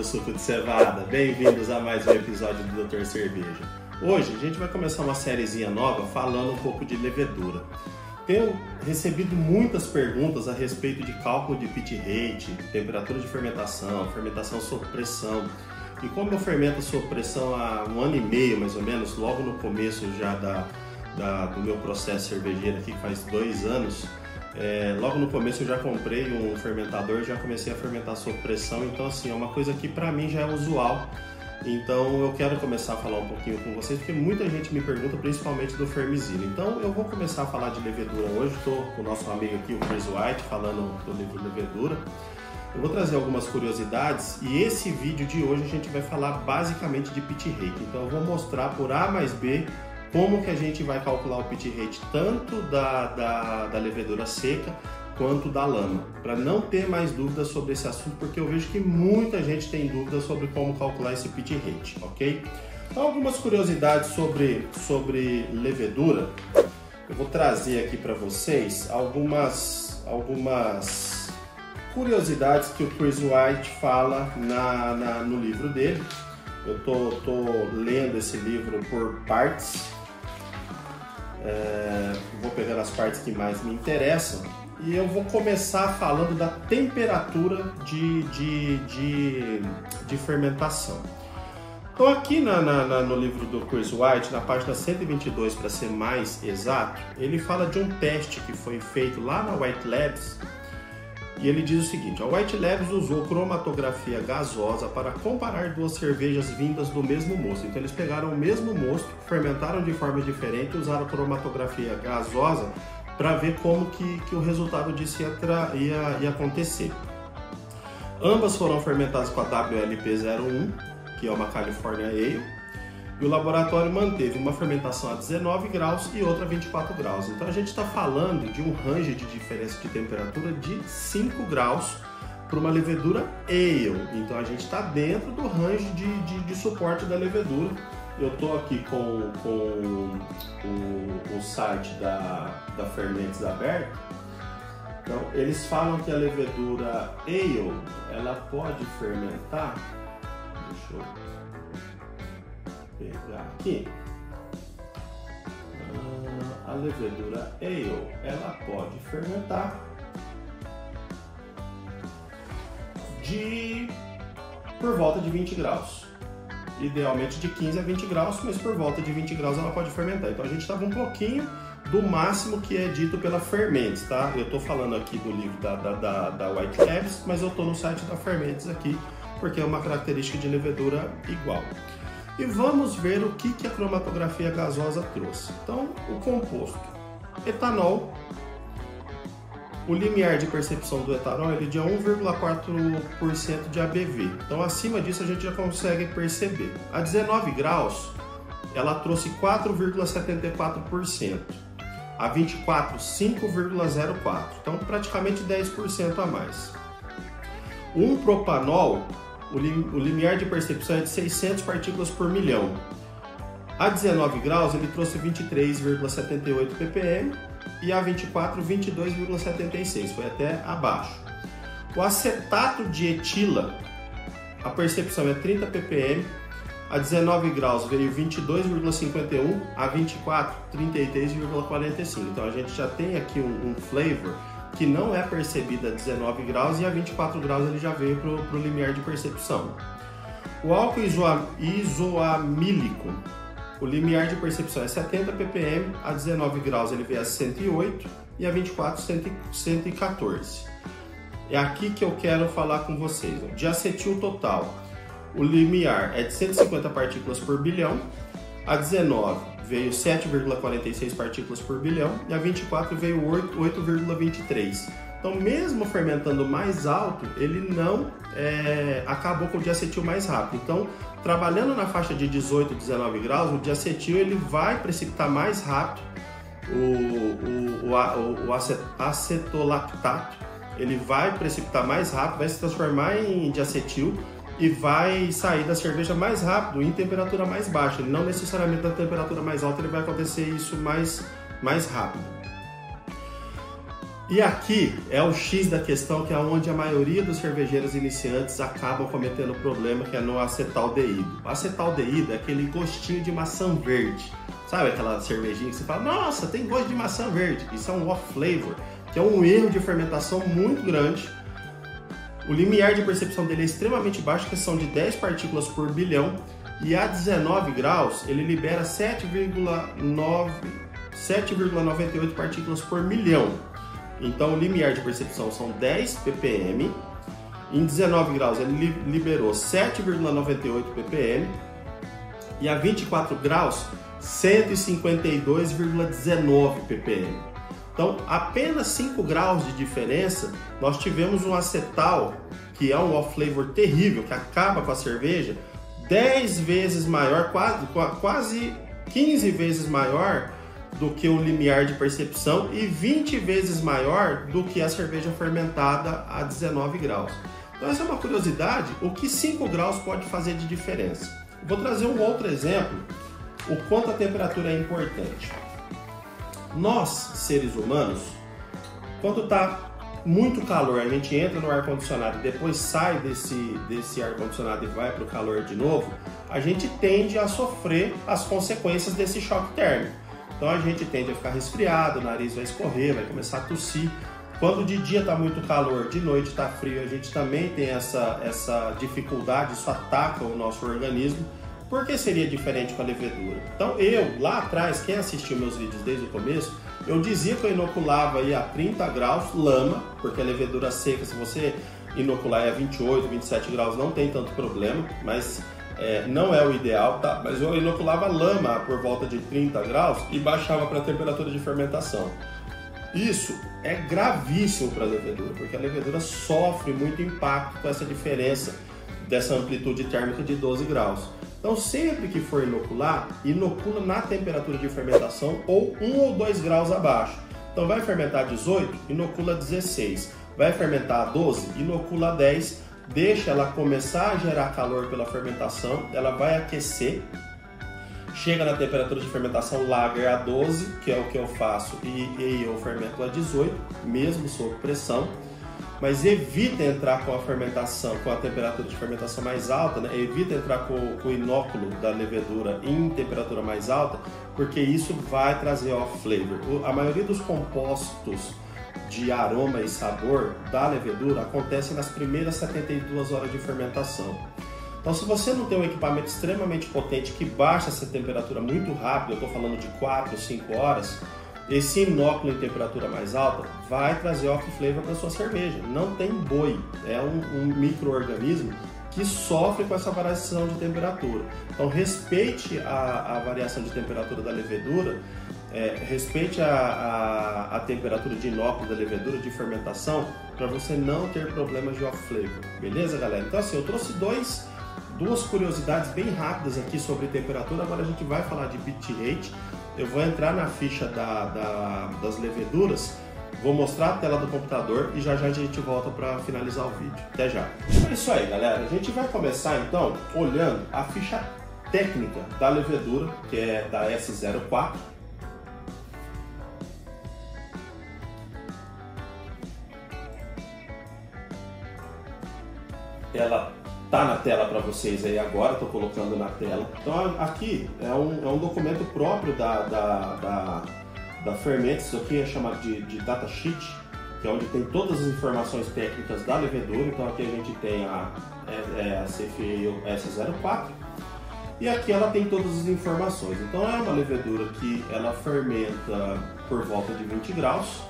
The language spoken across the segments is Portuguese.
do suco de cevada, bem-vindos a mais um episódio do Dr. Cerveja. Hoje a gente vai começar uma sériezinha nova falando um pouco de levedura. Tenho recebido muitas perguntas a respeito de cálculo de pit rate, temperatura de fermentação, fermentação sob pressão. E como eu fermento sob pressão há 1 ano e meio mais ou menos, logo no começo já do meu processo cervejeiro aqui, que faz 2 anos, logo no começo eu já comprei um fermentador e já comecei a fermentar sob pressão, então assim, é uma coisa que para mim já é usual. Então eu quero começar a falar um pouquinho com vocês, porque muita gente me pergunta, principalmente do Fermizino. Então eu vou começar a falar de levedura hoje, estou com o nosso amigo aqui, o Chris White, falando do livro Levedura. Eu vou trazer algumas curiosidades e esse vídeo de hoje a gente vai falar basicamente de pit rate. Então eu vou mostrar por A mais B como que a gente vai calcular o pit rate tanto da levedura seca quanto da lama, para não ter mais dúvidas sobre esse assunto, porque eu vejo que muita gente tem dúvidas sobre como calcular esse pit rate, ok? Então, algumas curiosidades sobre levedura, eu vou trazer aqui para vocês algumas curiosidades que o Chris White fala no livro dele. Eu tô lendo esse livro por partes. Vou pegar as partes que mais me interessam e eu vou começar falando da temperatura de fermentação. Então aqui no livro do Chris White, na página 122 para ser mais exato, ele fala de um teste que foi feito lá na White Labs e ele diz o seguinte: a White Labs usou cromatografia gasosa para comparar 2 cervejas vindas do mesmo mosto. Então eles pegaram o mesmo mosto, fermentaram de forma diferente e usaram cromatografia gasosa para ver como que o resultado disso ia acontecer. Ambas foram fermentadas com a WLP01, que é uma California Ale, e o laboratório manteve uma fermentação a 19 graus e outra a 24 graus. Então a gente está falando de um range de diferença de temperatura de 5 graus para uma levedura Ale. Então a gente está dentro do range de suporte da levedura. Eu estou aqui com o site da Fermentes aberto. Então eles falam que a levedura Ale ela pode fermentar. Deixa eu pegar aqui. A levedura Ale ela pode fermentar por volta de 20 graus. Idealmente de 15 a 20 graus, mas por volta de 20 graus ela pode fermentar. Então a gente estava um pouquinho do máximo que é dito pela Fermentes, tá? Eu estou falando aqui do livro da White Labs, mas eu estou no site da Fermentes aqui, porque é uma característica de levedura igual. E vamos ver o que a cromatografia gasosa trouxe. Então, o composto etanol, o limiar de percepção do etanol ele é de 1,4% de ABV. Então, acima disso a gente já consegue perceber. A 19 graus, ela trouxe 4,74%. A 24, 5,04%. Então, praticamente 10% a mais. Um propanol, o limiar de percepção é de 600 partículas por milhão. A 19 graus ele trouxe 23,78 ppm e a 24, 22,76, foi até abaixo. O acetato de etila, a percepção é 30 ppm, a 19 graus veio 22,51, a 24, 33,45. Então a gente já tem aqui um flavor que não é percebida a 19 graus e a 24 graus ele já veio para o limiar de percepção. O álcool isoamílico, o limiar de percepção é 70 ppm, a 19 graus ele veio a 108 e a 24 114. É aqui que eu quero falar com vocês. De acetil total, o limiar é de 150 partículas por bilhão, a 19 veio 7,46 partículas por bilhão e a 24 veio 8,23. Então, mesmo fermentando mais alto, ele não acabou com o diacetil mais rápido. Então, trabalhando na faixa de 18 a 19 graus, o diacetil ele vai precipitar mais rápido o acetolactato, ele vai precipitar mais rápido, vai se transformar em diacetil e vai sair da cerveja mais rápido em temperatura mais baixa. Não necessariamente da temperatura mais alta ele vai acontecer isso mais rápido. E aqui é o X da questão, que é onde a maioria dos cervejeiros iniciantes acabam cometendo o problema, que é no acetaldeído. O acetaldeído é aquele gostinho de maçã verde. Sabe aquela cervejinha que você fala, nossa, tem gosto de maçã verde? Isso é um off-flavor, que é um erro de fermentação muito grande. O limiar de percepção dele é extremamente baixo, que são de 10 partículas por bilhão. E a 19 graus, ele libera 7,98 partículas por milhão. Então o limiar de percepção são 10 ppm, em 19 graus ele liberou 7,98 ppm e a 24 graus 152,19 ppm. Então apenas 5 graus de diferença, nós tivemos um acetal, que é um off-flavor terrível, que acaba com a cerveja, 10 vezes maior, quase 15 vezes maior do que o limiar de percepção e 20 vezes maior do que a cerveja fermentada a 19 graus. Então essa é uma curiosidade, o que 5 graus pode fazer de diferença. Vou trazer um outro exemplo, o quanto a temperatura é importante. Nós, seres humanos, quando está muito calor, a gente entra no ar-condicionado e depois sai desse ar-condicionado e vai para o calor de novo, a gente tende a sofrer as consequências desse choque térmico. Então a gente tende a ficar resfriado, o nariz vai escorrer, vai começar a tossir. Quando de dia está muito calor, de noite está frio, a gente também tem essa dificuldade, isso ataca o nosso organismo. Por que seria diferente com a levedura? Então eu, lá atrás, quem assistiu meus vídeos desde o começo, eu dizia que eu inoculava aí a 30 graus lama, porque a levedura seca, se você inocular a 28, 27 graus, não tem tanto problema, mas não é o ideal, tá? Mas eu inoculava lama por volta de 30 graus e baixava para a temperatura de fermentação. Isso é gravíssimo para a levedura, porque a levedura sofre muito impacto com essa diferença dessa amplitude térmica de 12 graus. Então, sempre que for inocular, inocula na temperatura de fermentação ou 1 ou 2 graus abaixo. Então, vai fermentar 18, inocula 16. Vai fermentar 12, inocula 10. Deixa ela começar a gerar calor pela fermentação, ela vai aquecer. Chega na temperatura de fermentação lager a 12, que é o que eu faço, e eu fermento a 18, mesmo sob pressão. Mas evita entrar com a fermentação, com a temperatura de fermentação mais alta, né? Evita entrar com o inóculo da levedura em temperatura mais alta, porque isso vai trazer off-flavor. A maioria dos compostos de aroma e sabor da levedura acontece nas primeiras 72 horas de fermentação. Então, se você não tem um equipamento extremamente potente que baixa essa temperatura muito rápido, eu estou falando de 4 ou 5 horas, esse inóculo em temperatura mais alta vai trazer off-flavor para sua cerveja. Não tem boi, é um micro-organismo que sofre com essa variação de temperatura. Então respeite a variação de temperatura da levedura, respeite a temperatura de inóculo da levedura, de fermentação, para você não ter problemas de off-flavor. Beleza, galera? Então assim, eu trouxe duas curiosidades bem rápidas aqui sobre temperatura. Agora a gente vai falar de bitrate. Eu vou entrar na ficha das leveduras, vou mostrar a tela do computador e já a gente volta para finalizar o vídeo. Até já! É isso aí, galera. A gente vai começar então olhando a ficha técnica da levedura, que é da S04. Ela tá na tela para vocês aí agora, estou colocando na tela. Então aqui é um documento próprio da Fermentos, isso aqui é chamado de datasheet, que é onde tem todas as informações técnicas da levedura. Então aqui a gente tem a CFA S04 e aqui ela tem todas as informações. Então é uma levedura que ela fermenta por volta de 20 graus,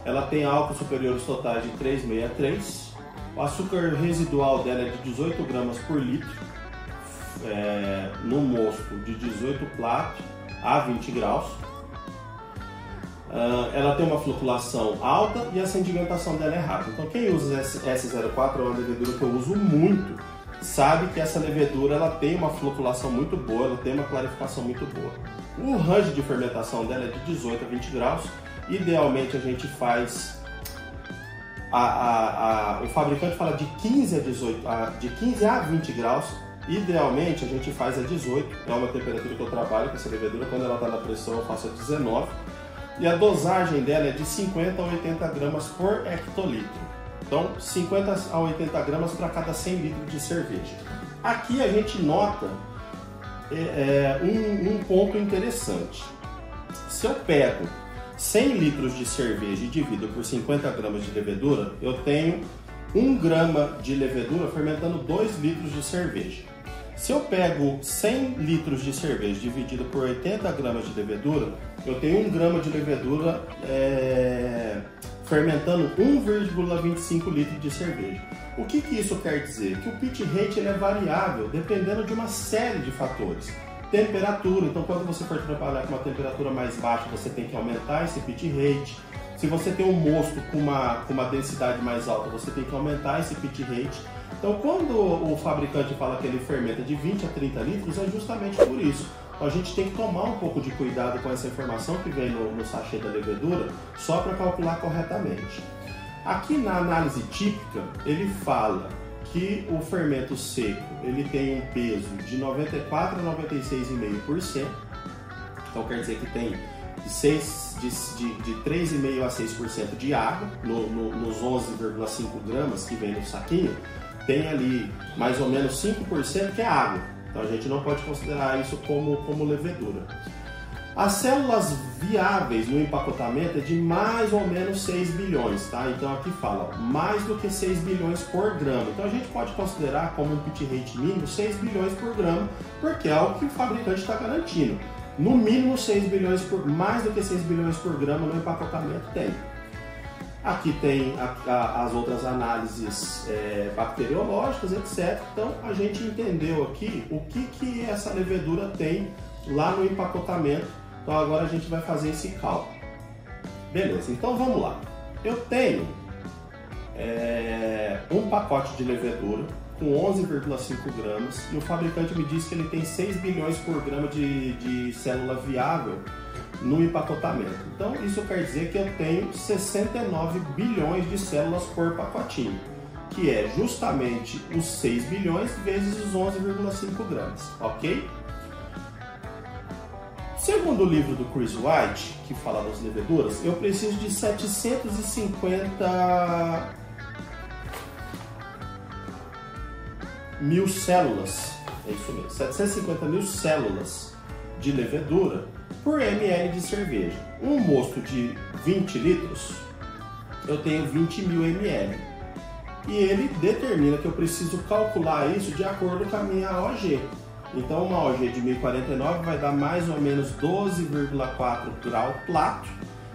ela tem álcool superiores totais de 3,63. O açúcar residual dela é de 18 gramas por litro, no mosto de 18 plato a 20 graus. Ela tem uma floculação alta e a sedimentação dela é rápida. Então quem usa S04 é uma levedura que eu uso muito, sabe que essa levedura ela tem uma floculação muito boa, ela tem uma clarificação muito boa. O range de fermentação dela é de 18 a 20 graus. Idealmente a gente faz... o fabricante fala de 15 a 20 graus, idealmente a gente faz a 18, é uma temperatura que eu trabalho com essa levedura. Quando ela está na pressão eu faço a 19, e a dosagem dela é de 50 a 80 gramas por hectolitro. Então, 50 a 80 gramas para cada 100 litros de cerveja. Aqui a gente nota um ponto interessante. Se eu pego 100 litros de cerveja e divido por 50 gramas de levedura, eu tenho 1 grama de levedura fermentando 2 litros de cerveja. Se eu pego 100 litros de cerveja dividido por 80 gramas de levedura, eu tenho 1 grama de levedura fermentando 1,25 litros de cerveja. O que isso quer dizer? Que o pitch rate ele é variável dependendo de uma série de fatores. Temperatura, então quando você for trabalhar com uma temperatura mais baixa, você tem que aumentar esse pitch rate. Se você tem um mosto com uma densidade mais alta, você tem que aumentar esse pitch rate. Então, quando o fabricante fala que ele fermenta de 20 a 30 litros, é justamente por isso. Então, a gente tem que tomar um pouco de cuidado com essa informação que vem no sachê da levedura, só para calcular corretamente. Aqui na análise típica, ele fala que o fermento seco ele tem um peso de 94 a 96,5%. Então, quer dizer que tem de 3,5% a 6% de água nos 11,5 gramas que vem no saquinho. Tem ali mais ou menos 5% que é água, então a gente não pode considerar isso como levedura. As células viáveis no empacotamento é de mais ou menos 6 bilhões, tá? Então aqui fala mais do que 6 bilhões por grama, então a gente pode considerar como um pitch rate mínimo 6 bilhões por grama, porque é o que o fabricante está garantindo. No mínimo 6 bilhões mais do que 6 bilhões por grama no empacotamento tem. Aqui tem as outras análises bacteriológicas, etc. Então a gente entendeu aqui o que essa levedura tem lá no empacotamento. Então agora a gente vai fazer esse cálculo. Beleza, então vamos lá. Eu tenho um pacote de levedura com 11,5 gramas e o fabricante me diz que ele tem 6 bilhões por grama de célula viável no empacotamento. Então isso quer dizer que eu tenho 69 bilhões de células por pacotinho, que é justamente os 6 bilhões vezes os 11,5 gramas, ok? Segundo o livro do Chris White, que fala das leveduras, eu preciso de 750 mil células, é isso mesmo, 750 mil células de levedura por ml de cerveja. Um mosto de 20 litros, eu tenho 20 mil ml. E ele determina que eu preciso calcular isso de acordo com a minha OG. Então uma OG de 1049 vai dar mais ou menos 12,4 grau Plato.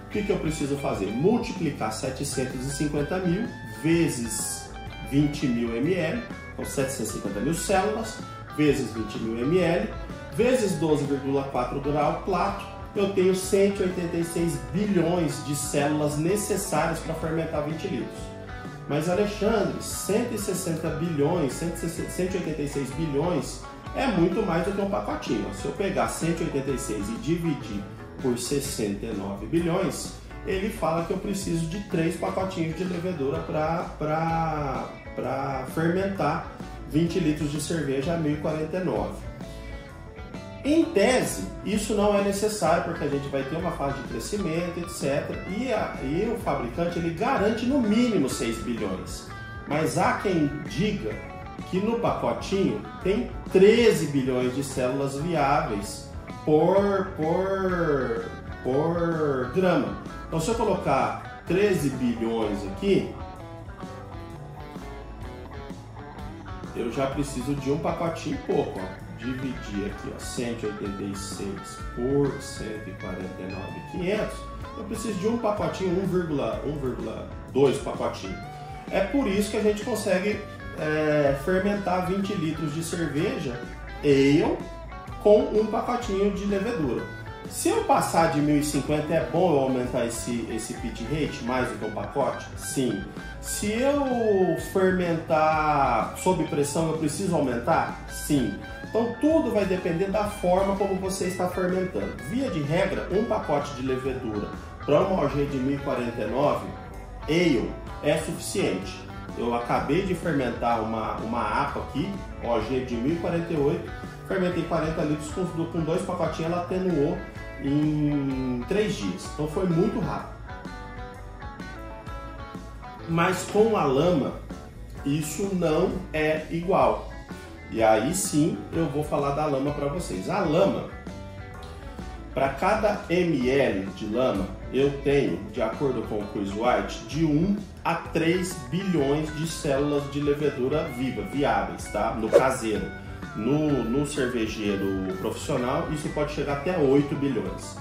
O que eu preciso fazer? Multiplicar 750 mil vezes 20 mil ml, então 750 mil células, vezes 20 mil ml, vezes 12,4 grau Plato, eu tenho 186 bilhões de células necessárias para fermentar 20 litros. Mas Alexandre, 160 bilhões, 186 bilhões é muito mais do que um pacotinho. Se eu pegar 186 e dividir por 69 bilhões, ele fala que eu preciso de 3 pacotinhos de levedura para fermentar 20 litros de cerveja a 1049. Em tese, isso não é necessário, porque a gente vai ter uma fase de crescimento, etc. E o fabricante ele garante no mínimo 6 bilhões. Mas há quem diga que no pacotinho tem 13 bilhões de células viáveis por grama. Então, se eu colocar 13 bilhões aqui, eu já preciso de um pacotinho e pouco, ó. Dividir aqui, ó, 186 por 149,500, eu preciso de um pacotinho, 1,2 pacotinho. É por isso que a gente consegue fermentar 20 litros de cerveja ale com um pacotinho de levedura. Se eu passar de 1050, é bom eu aumentar esse pitch rate mais do que um pacote? Sim. Se eu fermentar sob pressão, eu preciso aumentar? Sim. Então tudo vai depender da forma como você está fermentando. Via de regra, um pacote de levedura para uma OG de 1049 ale é suficiente. Eu acabei de fermentar uma APA aqui, OG de 1048, fermentei 40 litros com 2 pacotinhos, ela atenuou em 3 dias. Então foi muito rápido. Mas com a lama, isso não é igual. E aí sim eu vou falar da lama para vocês. A lama, para cada ml de lama, eu tenho, de acordo com o Chris White, de 1 a 3 bilhões de células de levedura viva, viáveis, tá? No caseiro. No cervejeiro profissional, isso pode chegar até 8 bilhões.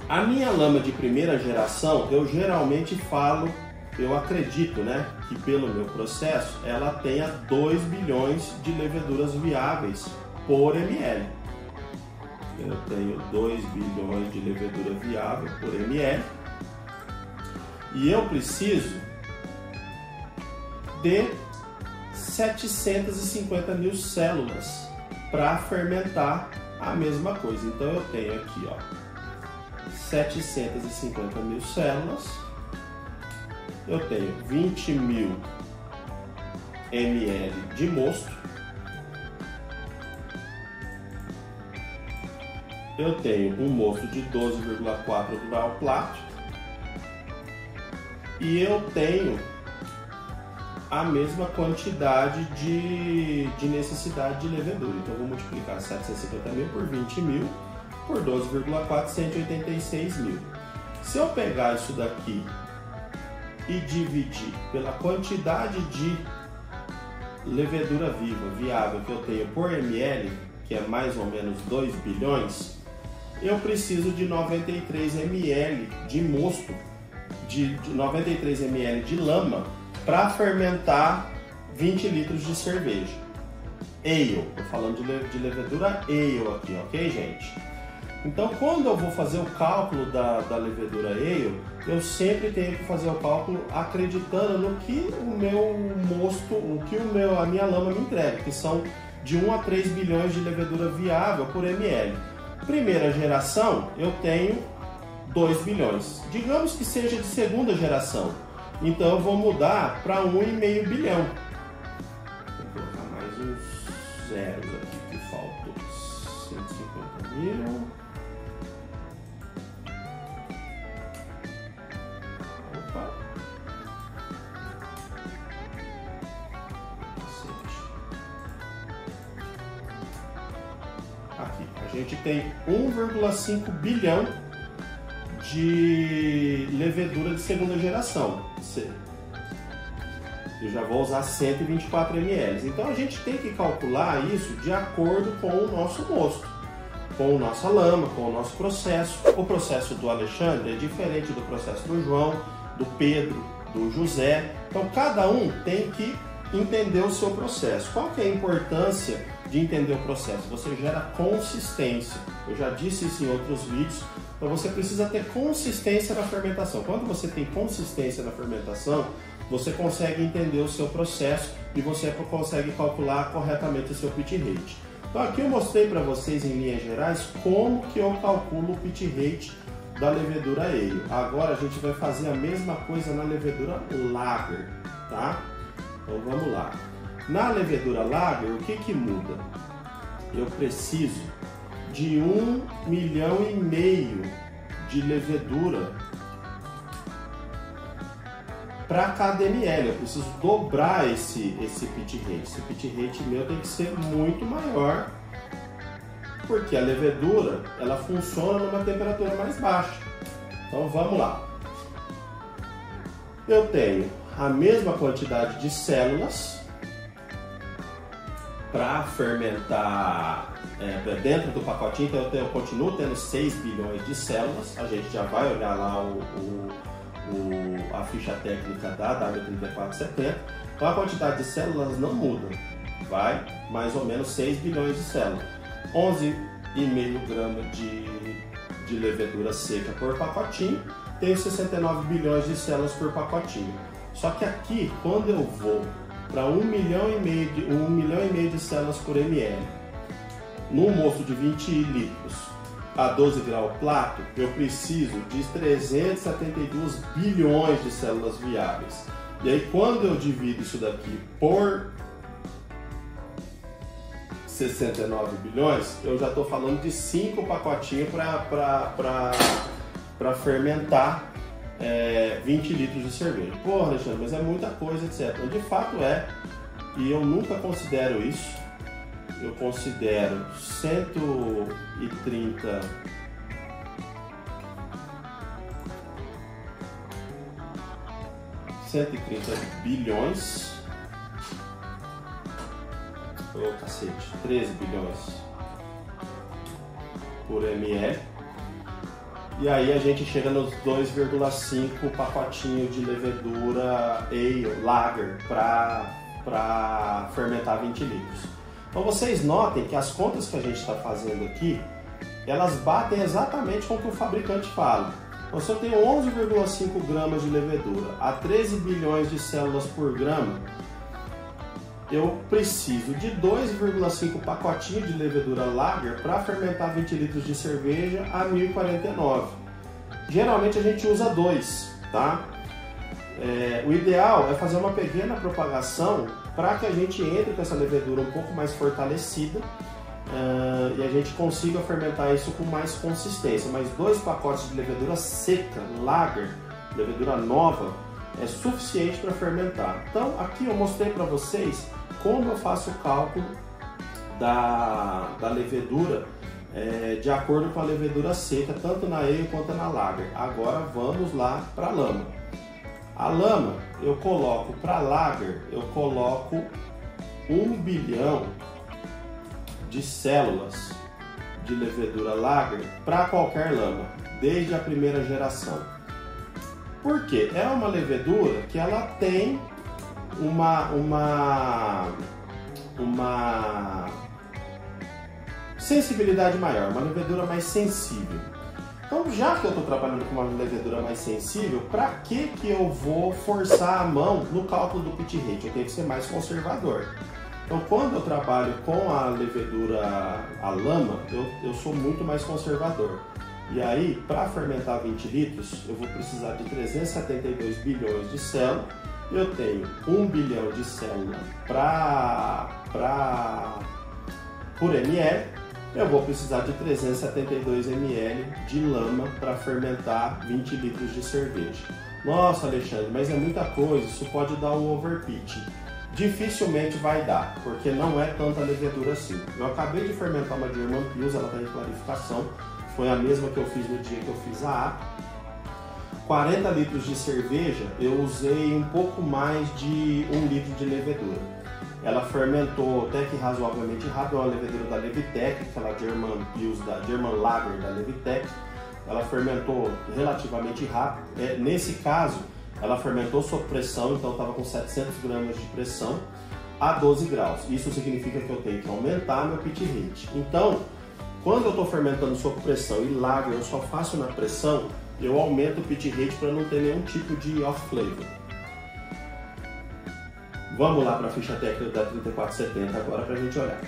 A minha lama de primeira geração, eu geralmente falo, eu acredito, né, que pelo meu processo, ela tenha 2 bilhões de leveduras viáveis por ml. Eu tenho 2 bilhões de levedura viável por ml e eu preciso de 750 mil células para fermentar a mesma coisa. Então eu tenho aqui, ó, 750 mil células, eu tenho 20 mil ml de mosto, eu tenho um mosto de 12,4 grau Plato e eu tenho a mesma quantidade de necessidade de levedura. Então eu vou multiplicar 750 mil por 20 mil por 12,4, 186 mil. Se eu pegar isso daqui e dividir pela quantidade de levedura viva, viável que eu tenho por ml, que é mais ou menos 2 bilhões, eu preciso de 93 ml de mosto, de 93 ml de lama para fermentar 20 litros de cerveja. Ale, estou falando de levedura ale aqui, ok, gente? Então, quando eu vou fazer o cálculo da levedura ale, eu sempre tenho que fazer o cálculo acreditando no que o meu mosto, a minha lama me entrega, que são de 1 a 3 bilhões de levedura viável por ml. Primeira geração, eu tenho 2 bilhões. Digamos que seja de segunda geração. Então eu vou mudar para 1,5 bilhão. Vou colocar mais uns zeros aqui que faltam. 150 mil. Opa. Aqui, a gente tem 1,5 bilhão de levedura de segunda geração. Eu já vou usar 124 ml. Então a gente tem que calcular isso de acordo com o nosso mosto, com a nossa lama, com o nosso processo. O processo do Alexandre é diferente do processo do João, do Pedro, do José. Então cada um tem que entender o seu processo. Qual que é a importância de entender o processo? Você gera consistência. Eu já disse isso em outros vídeos. Então você precisa ter consistência na fermentação. Quando você tem consistência na fermentação, você consegue entender o seu processo e você consegue calcular corretamente o seu pit rate. Então aqui eu mostrei para vocês em linhas gerais como que eu calculo o pit rate da levedura ale. Agora a gente vai fazer a mesma coisa na levedura lager, tá? Então vamos lá. Na levedura lager, o que muda? Eu preciso de 1,5 milhão de levedura para cada ml. Eu preciso dobrar esse pit rate. Esse pit rate meu tem que ser muito maior, porque a levedura ela funciona numa temperatura mais baixa. Então vamos lá. Eu tenho a mesma quantidade de células para fermentar dentro do pacotinho, então eu continuo tendo 6 bilhões de células. A gente já vai olhar lá a ficha técnica da W3470. Então a quantidade de células não muda, vai mais ou menos 6 bilhões de células. 11,5 gramas de levedura seca por pacotinho, tenho 69 bilhões de células por pacotinho. Só que aqui, quando eu vou para 1,5 milhão de células por ml, num mosto de 20 litros a 12 graus Plato, eu preciso de 372 bilhões de células viáveis. E aí quando eu divido isso daqui por 69 bilhões, eu já estou falando de 5 pacotinhos para fermentar 20 litros de cerveja. Porra, Alexandre, mas é muita coisa, etc. De fato é, e eu nunca considero isso. Eu considero 130 bilhões, ô cacete, 13 bilhões por ml. E aí a gente chega nos 2,5 pacotinhos de levedura ale, lager, para fermentar 20 litros. Então vocês notem que as contas que a gente está fazendo aqui, elas batem exatamente com o que o fabricante fala. Então, se eu tenho 11,5 gramas de levedura a 13 bilhões de células por grama, eu preciso de 2,5 pacotinhos de levedura lager para fermentar 20 litros de cerveja a 1049. Geralmente a gente usa 2, tá? O ideal é fazer uma pequena propagação para que a gente entre com essa levedura um pouco mais fortalecida e a gente consiga fermentar isso com mais consistência. Mas 2 pacotes de levedura seca, lager, levedura nova, é suficiente para fermentar. Então aqui eu mostrei para vocês como eu faço o cálculo da levedura de acordo com a levedura seca, tanto na ale quanto na lager. Agora vamos lá para a lama. A lama, eu coloco para lager, eu coloco 1 bilhão de células de levedura lager para qualquer lama, desde a primeira geração. Por quê? É uma levedura que ela tem uma sensibilidade maior, uma levedura mais sensível. Então, já que eu estou trabalhando com uma levedura mais sensível, para que eu vou forçar a mão no cálculo do pit rate? Eu tenho que ser mais conservador. Então, quando eu trabalho com a levedura, a lama, eu sou muito mais conservador. E aí, para fermentar 20 litros, eu vou precisar de 372 bilhões de células. Eu tenho 1 bilhão de células por ml. Eu vou precisar de 372 ml de lama para fermentar 20 litros de cerveja. Nossa, Alexandre, mas é muita coisa, isso pode dar um overpitching. Dificilmente vai dar, porque não é tanta levedura assim. Eu acabei de fermentar uma German Pils, ela está em clarificação, foi a mesma que eu fiz no dia que eu fiz a APA. 40 litros de cerveja, eu usei um pouco mais de 1 litro de levedura. Ela fermentou até que razoavelmente rápido, é uma levedura da Levitec, aquela German Pils, da German Lager da Levitec. Ela fermentou relativamente rápido. Nesse caso, ela fermentou sob pressão, então estava com 700 gramas de pressão a 12 graus. Isso significa que eu tenho que aumentar meu pit rate. Então, quando eu estou fermentando sob pressão e lager eu só faço na pressão, eu aumento o pit rate para não ter nenhum tipo de off flavor. Vamos lá para a ficha técnica da 3470 agora para a gente olhar.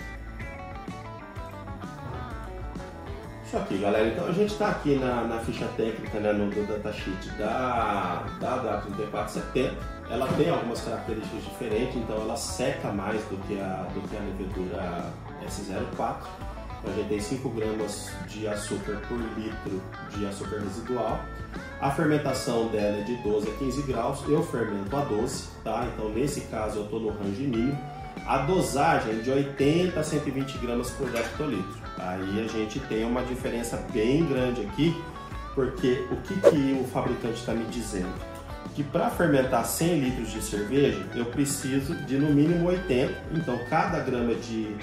Isso aqui, galera. Então a gente está aqui na ficha técnica, né, no datasheet da 3470. Ela tem algumas características diferentes, então ela seca mais do que a levedura S04. A gente tem 5 gramas de açúcar por litro de açúcar residual. A fermentação dela é de 12 a 15 graus, eu fermento a 12, tá? Então nesse caso eu estou no range mínimo. A dosagem é de 80 a 120 gramas por decilitro. Aí a gente tem uma diferença bem grande aqui, porque o que o fabricante está me dizendo? Que para fermentar 100 litros de cerveja, eu preciso de no mínimo 80, então cada grama de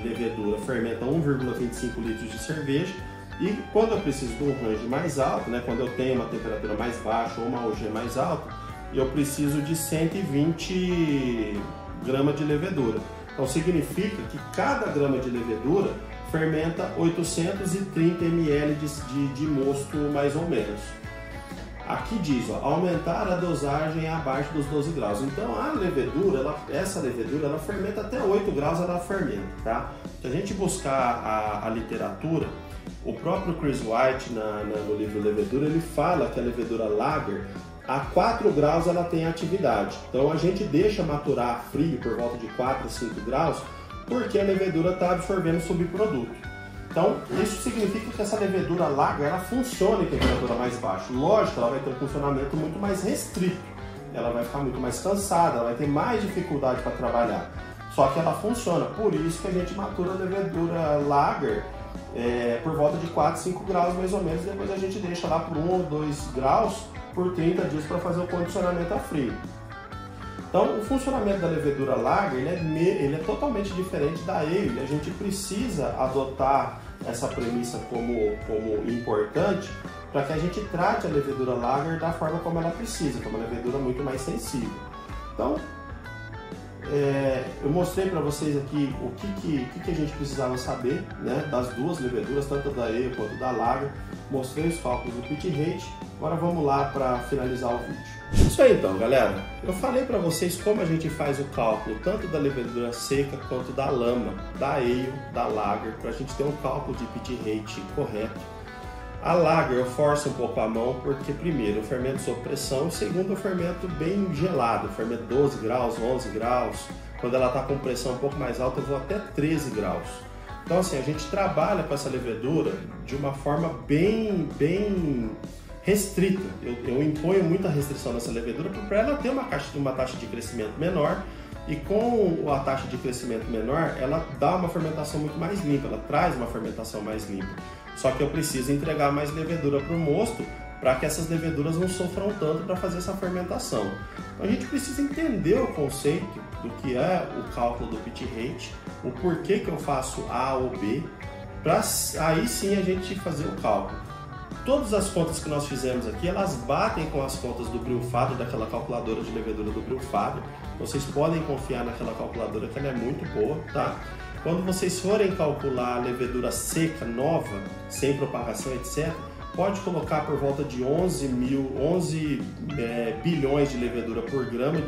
levedura fermenta 1,25 litros de cerveja. E quando eu preciso de um range mais alto, né, quando eu tenho uma temperatura mais baixa ou uma OG mais alta, eu preciso de 120 gramas de levedura. Então significa que cada grama de levedura fermenta 830 ml de mosto mais ou menos. Aqui diz, ó, aumentar a dosagem abaixo dos 12 graus. Então a levedura, essa levedura, ela fermenta até 8 graus, ela fermenta, tá? Se a gente buscar a literatura, o próprio Chris White, no livro Levedura, ele fala que a levedura lager, a 4 graus ela tem atividade. Então a gente deixa maturar frio por volta de 4 a 5 graus porque a levedura está absorvendo subproduto. Então, isso significa que essa levedura lager, ela funciona em temperatura mais baixa. Lógico, ela vai ter um funcionamento muito mais restrito, ela vai ficar muito mais cansada, ela vai ter mais dificuldade para trabalhar. Só que ela funciona, por isso que a gente matura a levedura lager por volta de 4, 5 graus mais ou menos, depois a gente deixa lá por 1 ou 2 graus por 30 dias para fazer o condicionamento a frio. Então, o funcionamento da levedura lager ele é totalmente diferente da ale. A gente precisa adotar essa premissa como importante para que a gente trate a levedura lager da forma como ela precisa, que é uma levedura muito mais sensível. Então, eu mostrei para vocês aqui o que a gente precisava saber, né, das duas leveduras, tanto da ale quanto da lager. Mostrei os cálculos do pit rate. Agora vamos lá para finalizar o vídeo. Isso aí então, galera. Eu falei para vocês como a gente faz o cálculo tanto da levedura seca quanto da lama, da ale, da lager, para a gente ter um cálculo de pit rate correto. A lager eu forço um pouco a mão porque, primeiro, eu fermento sob pressão e, segundo, eu fermento bem gelado, eu fermento 12 graus, 11 graus. Quando ela está com pressão um pouco mais alta, eu vou até 13 graus. Então, assim, a gente trabalha com essa levedura de uma forma bem restrita. Eu imponho muita restrição nessa levedura para ela ter uma taxa de crescimento menor, e com a taxa de crescimento menor, ela dá uma fermentação muito mais limpa, ela traz uma fermentação mais limpa. Só que eu preciso entregar mais levedura para o mosto para que essas leveduras não sofram tanto para fazer essa fermentação. Então, a gente precisa entender o conceito do que é o cálculo do pit rate, o porquê que eu faço A ou B, para aí sim a gente fazer o cálculo. Todas as contas que nós fizemos aqui, elas batem com as contas do Brewfather, daquela calculadora de levedura do Brewfather. Vocês podem confiar naquela calculadora, que ela é muito boa, tá? Quando vocês forem calcular a levedura seca, nova, sem propagação, etc., pode colocar por volta de 11 bilhões de levedura por grama,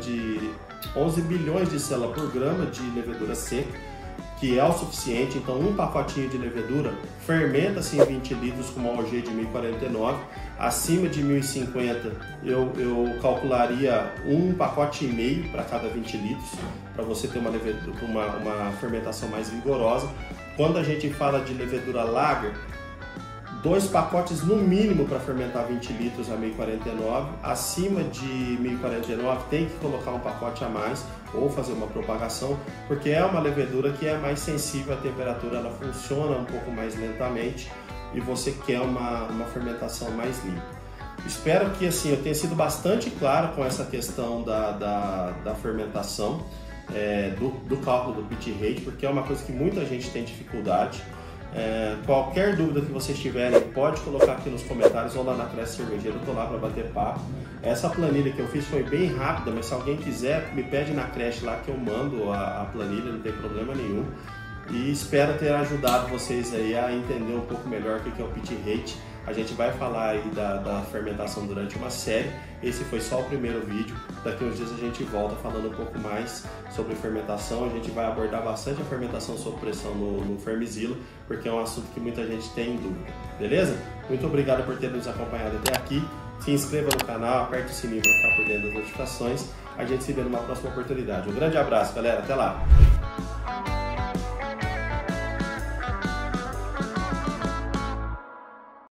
11 bilhões de célula por grama de levedura seca, que é o suficiente. Então, um pacotinho de levedura fermenta-se em 20 litros com uma OG de 1049. Acima de 1050, eu calcularia um pacote e meio para cada 20 litros, para você ter uma fermentação mais vigorosa. Quando a gente fala de levedura lager, 2 pacotes no mínimo para fermentar 20 litros a 1049. Acima de 1049 tem que colocar um pacote a mais ou fazer uma propagação, porque é uma levedura que é mais sensível à temperatura, ela funciona um pouco mais lentamente e você quer uma fermentação mais limpa. Espero que assim eu tenha sido bastante claro com essa questão da fermentação, do cálculo do pit rate, porque é uma coisa que muita gente tem dificuldade. Qualquer dúvida que vocês tiverem, pode colocar aqui nos comentários ou lá na Creche Cervejeira, eu estou lá para bater papo. Essa planilha que eu fiz foi bem rápida, mas se alguém quiser, me pede na creche lá que eu mando a planilha, não tem problema nenhum. E espero ter ajudado vocês aí a entender um pouco melhor o que é o pit rate. A gente vai falar aí da fermentação durante uma série. Esse foi só o primeiro vídeo. Daqui a uns dias a gente volta falando um pouco mais sobre fermentação. A gente vai abordar bastante a fermentação sob pressão no Fermizilla, porque é um assunto que muita gente tem dúvida. Beleza? Muito obrigado por ter nos acompanhado até aqui. Se inscreva no canal, aperte o sininho para ficar por dentro das notificações. A gente se vê numa próxima oportunidade. Um grande abraço, galera. Até lá!